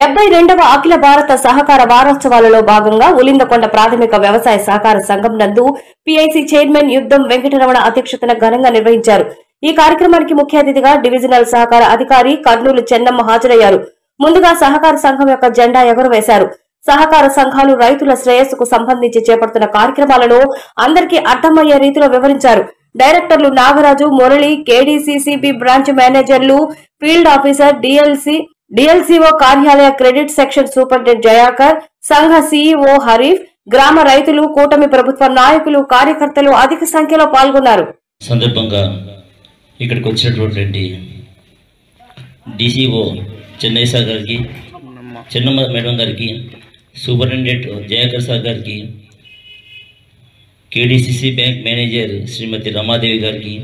72వ అఖిల భారత సహకార వారోత్సవాలలో భాగంగా ఉలిందకొండ ప్రాథమిక వ్యవసాయ సహకార సంఘం నందు పీఐసీ చైర్మన్ యుద్ధం వెంకటరమణ అధ్యక్షతన ఘనంగా నిర్వహించారు. ఈ కార్యక్రమానికి ముఖ్య అతిథిగా డివిజనల్ సహకార అధికారి కర్నూలు చెన్నమ్మ హాజరయ్యారు. ముందుగా సహకార సంఘం యొక్క జెండా ఎగురవేశారు. సహకార సంఘాలు రైతుల శ్రేయస్సుకు సంబంధించి చేపడుతున్న కార్యక్రమాలను అందరికీ అర్థమయ్యే రీతిలో వివరించారు. డైరెక్టర్లు నాగరాజు, మురళి, కేడీసీసీబీ బ్రాంచ్ మేనేజర్లు, ఫీల్డ్ ఆఫీసర్, డిఎల్సీఓ కార్యాలయ క్రెడిట్ సెక్షన్ సూపరింటెండెంట్ జయాకర్, సంఘ సీఈఓ హరీఫ్, గ్రామ రైతులు, కూటమి ప్రభుత్వ నాయకులు, కార్యకర్తలు అధిక సంఖ్యలో పాల్గొన్నారు. సందర్భంగా ఇక్కడికి వచ్చినటువంటి డీసీఓ చెన్నై సార్ గారికి, చెన్నమ్మ మేడం గారికి, సూపరింటెండెంట్ జయాకర్ సార్ గారికి, కేడీసీసీ బ్యాంక్ మేనేజర్ శ్రీమతి రమాదేవి గారికి,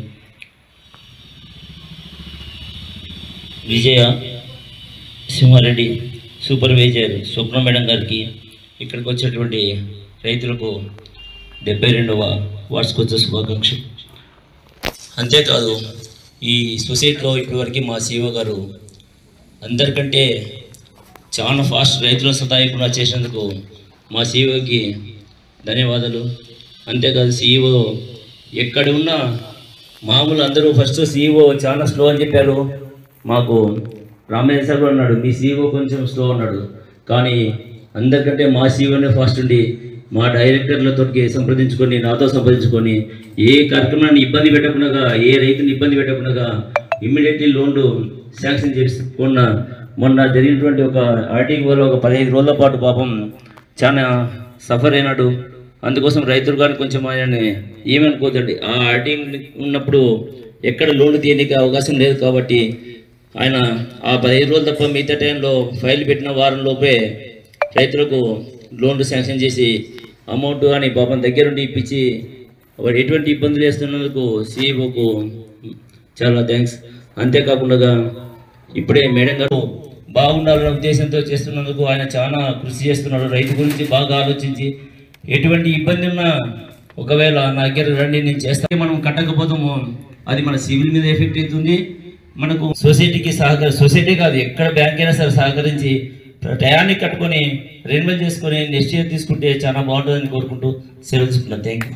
విజయ సింహారెడ్డి సూపర్వైజర్ స్వప్న మేడం గారికి, ఇక్కడికి వచ్చేటువంటి రైతులకు 72వ వార్షికోత్సవ శుభాకాంక్షలు. అంతేకాదు ఈ సొసైటీలో ఇప్పటివరకు మా సీఈఓ గారు అందరికంటే చాలా ఫాస్ట్ రైతులను సహాయకుండా చేసినందుకు మా సీఈఓకి ధన్యవాదాలు. అంతేకాదు సీఈఓ ఎక్కడ ఉన్నా మామూలు అందరూ ఫస్ట్ సీఈఓ చాలా స్లో అని చెప్పారు. మాకు రామయ్య సార్ అన్నాడు మీ సీఈఓ కొంచెం స్లో అన్నాడు, కానీ అందరికంటే మా సీఈఓనే ఫాస్ట్ ఉండి మా డైరెక్టర్లతో సంప్రదించుకొని, నాతో సంప్రదించుకొని ఏ కార్యక్రమాన్ని ఇబ్బంది పెట్టకుండా, ఏ రైతుని ఇబ్బంది పెట్టకుండా ఇమ్మీడియట్లీ లోన్లు శాంక్షన్ చేసుకున్న మొన్న జరిగినటువంటి ఒక ఆర్టింగ్ వల్ల ఒక 15 రోజుల పాటు పాపం చాలా సఫర్ అయినాడు. అందుకోసం రైతులు కానీ కొంచెం ఆయన ఏమనుకోదండి, ఆ ఆర్టింగ్ ఉన్నప్పుడు ఎక్కడ లోన్లు తీయడానికి అవకాశం లేదు కాబట్టి ఆయన ఆ 15 రోజులు తప్ప మిగతా టైంలో ఫైల్ పెట్టిన వారం లోపే రైతులకు లోన్లు శాంక్షన్ చేసి అమౌంట్ కానీ పాపం దగ్గరుండి ఇప్పించి వాడు ఎటువంటి ఇబ్బందులు వేస్తున్నందుకు సీఈఓకు చాలా థ్యాంక్స్. అంతేకాకుండా ఇప్పుడే మేడం గారు బాగుండాలనే ఉద్దేశంతో చేస్తున్నందుకు ఆయన చాలా కృషి చేస్తున్నాడు. రైతు గురించి బాగా ఆలోచించి ఎటువంటి ఇబ్బంది ఉన్నా ఒకవేళ నా దగ్గర రండి నేను చేస్తాను, మనం కట్టకపోతాము అది మన సివిల్ మీద ఎఫెక్ట్ అవుతుంది. మనకు సొసైటీకి సొసైటీ కాదు ఎక్కడ బ్యాంక్ అయినా సరే సహకరించి టయాన్ని కట్టుకొని రెన్యువల్ చేసుకొని నెక్స్ట్ ఇయర్ తీసుకుంటే చాలా బాగుంటుందని కోరుకుంటూ సెలవు తీసుకున్నాను. Thank you.